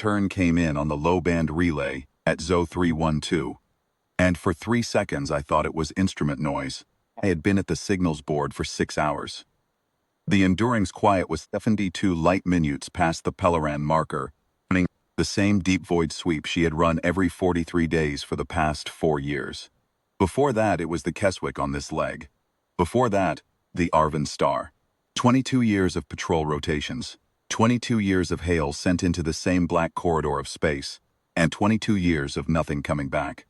turn came in on the low-band relay at ZO 312. And for 3 seconds I thought it was instrument noise. I had been at the signals board for 6 hours. The Enduring's quiet was 72 light minutes past the Pelleran marker, running the same deep void sweep she had run every 43 days for the past 4 years. Before that, it was the Keswick on this leg. Before that, the Arvin Star. 22 years of patrol rotations, 22 years of hail sent into the same black corridor of space, and 22 years of nothing coming back.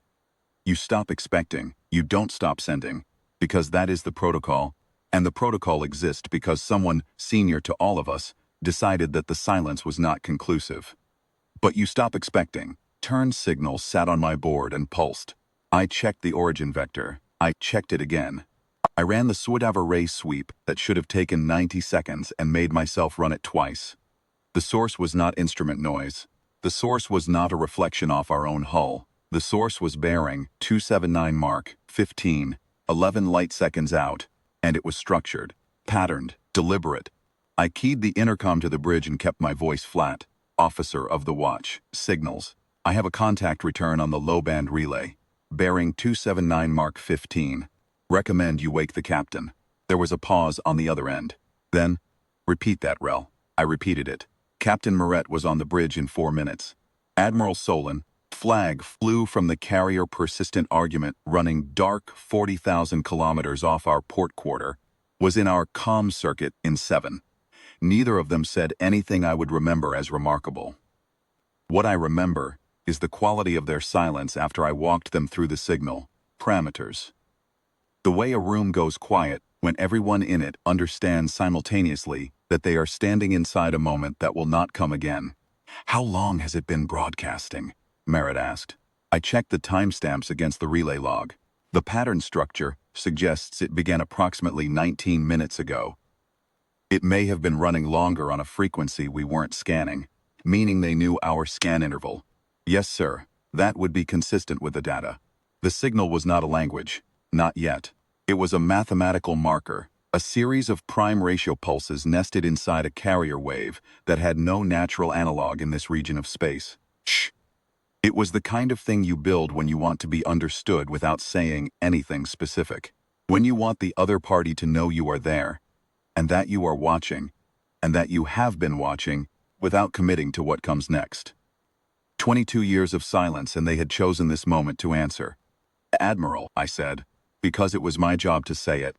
You stop expecting, you don't stop sending, because that is the protocol, and the protocol exists because someone, senior to all of us, decided that the silence was not conclusive. But you stop expecting. Turn signal sat on my board and pulsed. I checked the origin vector. I checked it again. I ran the Swidava ray sweep that should have taken 90 seconds and made myself run it twice. The source was not instrument noise. The source was not a reflection off our own hull. The source was bearing 279 Mark 15, 11 light seconds out, and it was structured, patterned, deliberate. I keyed the intercom to the bridge and kept my voice flat. Officer of the watch, signals. I have a contact return on the low-band relay. Bearing 279 Mark 15. Recommend you wake the captain. There was a pause on the other end. Then, repeat that, Rel. I repeated it. Captain Moret was on the bridge in 4 minutes. Admiral Solon, flag flew from the carrier persistent argument running dark 40,000 kilometers off our port quarter, was in our comm circuit in 7. Neither of them said anything I would remember as remarkable. What I remember is the quality of their silence after I walked them through the signal parameters. The way a room goes quiet when everyone in it understands simultaneously that they are standing inside a moment that will not come again. How long has it been broadcasting? Merritt asked. I checked the timestamps against the relay log. The pattern structure suggests it began approximately 19 minutes ago. It may have been running longer on a frequency we weren't scanning, meaning they knew our scan interval. Yes, sir, that would be consistent with the data. The signal was not a language. Not yet. It was a mathematical marker, a series of prime ratio pulses nested inside a carrier wave that had no natural analog in this region of space. Shh. It was the kind of thing you build when you want to be understood without saying anything specific. When you want the other party to know you are there, and that you are watching, and that you have been watching, without committing to what comes next. 22 years of silence, and they had chosen this moment to answer. Admiral, I said, because it was my job to say it.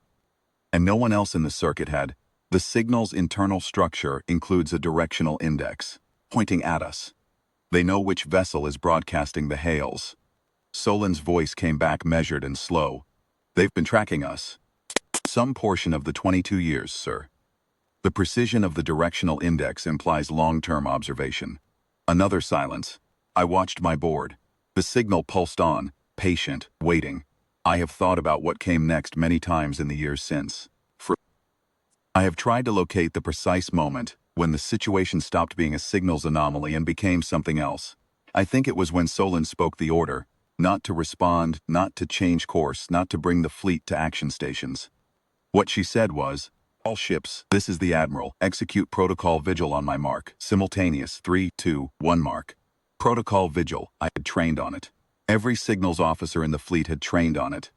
And no one else in the circuit had. The signal's internal structure includes a directional index, pointing at us. They know which vessel is broadcasting the hails. Solon's voice came back measured and slow. They've been tracking us. Some portion of the 22 years, sir. The precision of the directional index implies long-term observation. Another silence. I watched my board. The signal pulsed on, patient, waiting. I have thought about what came next many times in the years since. I have tried to locate the precise moment when the situation stopped being a signals anomaly and became something else. I think it was when Solon spoke the order, not to respond, not to change course, not to bring the fleet to action stations. What she said was, all ships, this is the Admiral, execute protocol vigil on my mark, simultaneous 3, 2, 1 mark. Protocol vigil, I had trained on it. Every signals officer in the fleet had trained on it.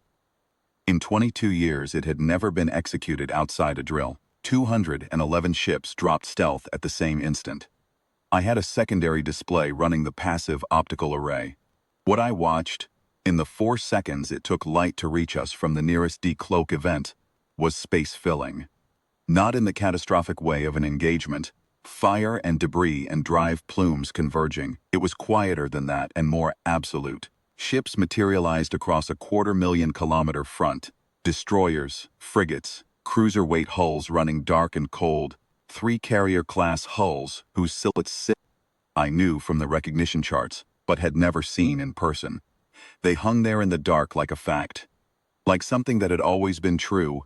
In 22 years, it had never been executed outside a drill. 211 ships dropped stealth at the same instant. I had a secondary display running the passive optical array. What I watched, in the 4 seconds it took light to reach us from the nearest decloak event, was space filling. Not in the catastrophic way of an engagement, fire and debris and drive plumes converging. It was quieter than that and more absolute. Ships materialized across a 250,000-kilometer front. Destroyers, frigates, cruiser-weight hulls running dark and cold. 3 carrier-class hulls whose silhouettes I knew from the recognition charts, but had never seen in person. They hung there in the dark like a fact. Like something that had always been true,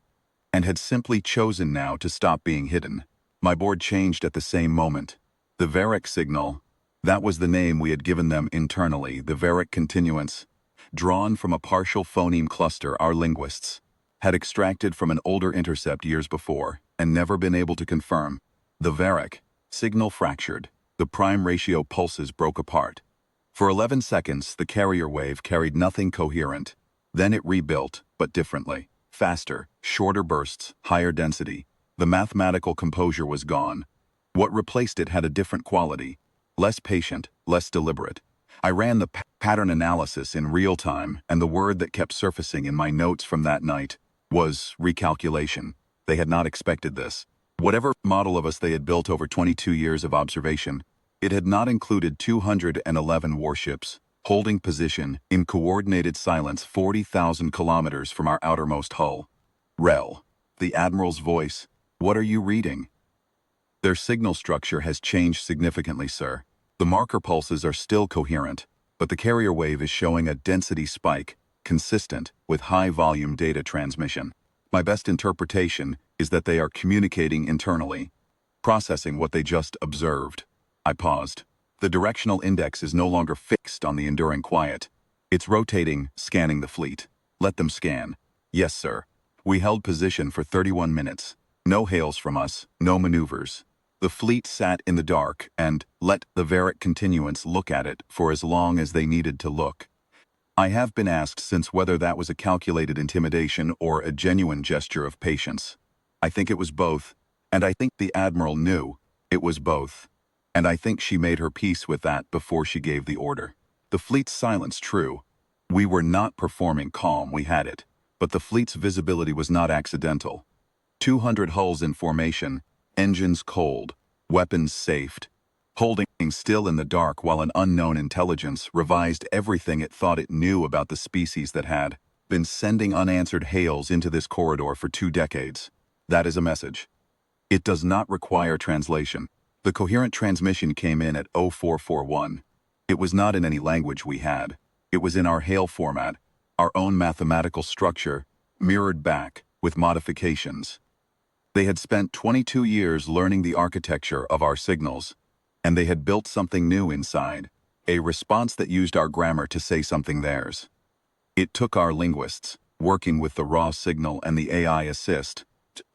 and had simply chosen now to stop being hidden. My board changed at the same moment. The Varric signal, that was the name we had given them internally, the Varric continuance, drawn from a partial phoneme cluster our linguists had extracted from an older intercept years before and never been able to confirm. The Varric signal fractured. The prime ratio pulses broke apart. For 11 seconds, the carrier wave carried nothing coherent. Then it rebuilt, but differently. Faster, shorter bursts, higher density. The mathematical composure was gone. What replaced it had a different quality. Less patient, less deliberate. I ran the pattern analysis in real time, and the word that kept surfacing in my notes from that night was recalculation. They had not expected this. Whatever model of us they had built over 22 years of observation, it had not included 211 warships, holding position in coordinated silence 40,000 kilometers from our outermost hull. Rel. The Admiral's voice. What are you reading? Their signal structure has changed significantly, sir. The marker pulses are still coherent, but the carrier wave is showing a density spike, consistent with high-volume data transmission. My best interpretation is that they are communicating internally, processing what they just observed. I paused. The directional index is no longer fixed on the enduring quiet. It's rotating, scanning the fleet. Let them scan. Yes, sir. We held position for 31 minutes. No hails from us, no maneuvers. The fleet sat in the dark and let the Varric continuance look at it for as long as they needed to look. I have been asked since whether that was a calculated intimidation or a genuine gesture of patience. I think it was both, and I think the Admiral knew it was both. And I think she made her peace with that before she gave the order. The fleet's silence, true. We were not performing calm, we had it. But the fleet's visibility was not accidental. 200 hulls in formation, engines cold, weapons safed, holding still in the dark while an unknown intelligence revised everything it thought it knew about the species that had been sending unanswered hails into this corridor for 2 decades. That is a message. It does not require translation. The coherent transmission came in at 0441. It was not in any language we had. It was in our hail format, our own mathematical structure, mirrored back, with modifications. They had spent 22 years learning the architecture of our signals, and they had built something new inside, a response that used our grammar to say something theirs. It took our linguists, working with the raw signal and the AI assist,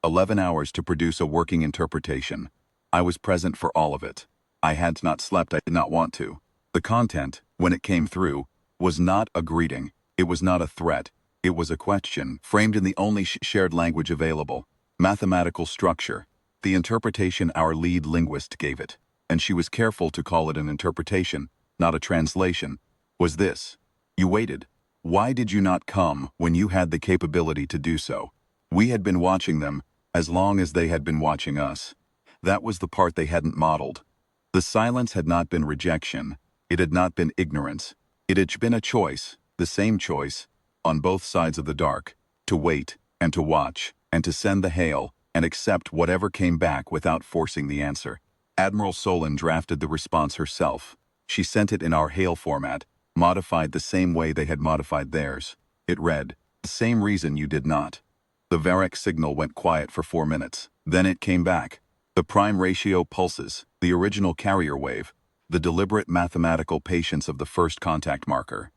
11 hours to produce a working interpretation. I was present for all of it. I had not slept, I did not want to. The content, when it came through, was not a greeting. It was not a threat. It was a question, framed in the only shared language available. Mathematical structure. The interpretation our lead linguist gave it, and she was careful to call it an interpretation, not a translation, was this. You waited. Why did you not come when you had the capability to do so? We had been watching them as long as they had been watching us. That was the part they hadn't modeled. The silence had not been rejection. It had not been ignorance. It had been a choice, the same choice, on both sides of the dark, to wait and to watch and to send the hail and accept whatever came back without forcing the answer. Admiral Solon drafted the response herself. She sent it in our hail format, modified the same way they had modified theirs. It read, "The same reason you did not." The Varric signal went quiet for 4 minutes. Then it came back. The prime ratio pulses, the original carrier wave, the deliberate mathematical patience of the first contact marker.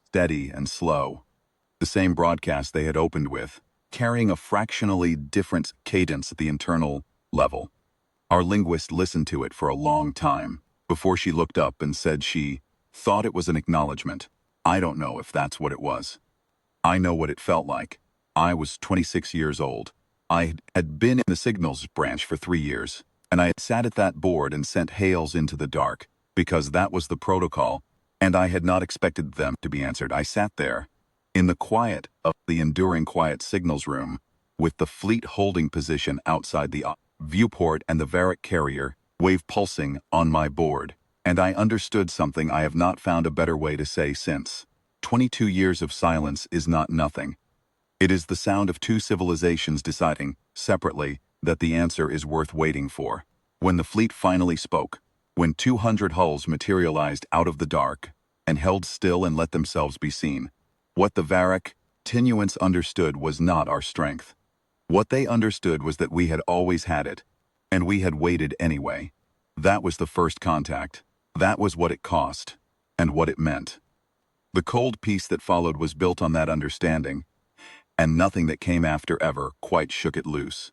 Steady and slow. The same broadcast they had opened with, carrying a fractionally different cadence at the internal level. Our linguist listened to it for a long time, before she looked up and said she thought it was an acknowledgement. I don't know if that's what it was. I know what it felt like. I was 26 years old. I had been in the signals branch for 3 years, and I had sat at that board and sent hails into the dark, because that was the protocol, and I had not expected them to be answered. I sat there, in the quiet of the enduring quiet signals room, with the fleet holding position outside the viewport and the Varric carrier wave pulsing on my board, and I understood something I have not found a better way to say since. 22 years of silence is not nothing. It is the sound of 2 civilizations deciding, separately, that the answer is worth waiting for. When the fleet finally spoke, when 200 hulls materialized out of the dark and held still and let themselves be seen, what the Varric continuance understood was not our strength. What they understood was that we had always had it, and we had waited anyway. That was the first contact. That was what it cost, and what it meant. The cold peace that followed was built on that understanding, and nothing that came after ever quite shook it loose.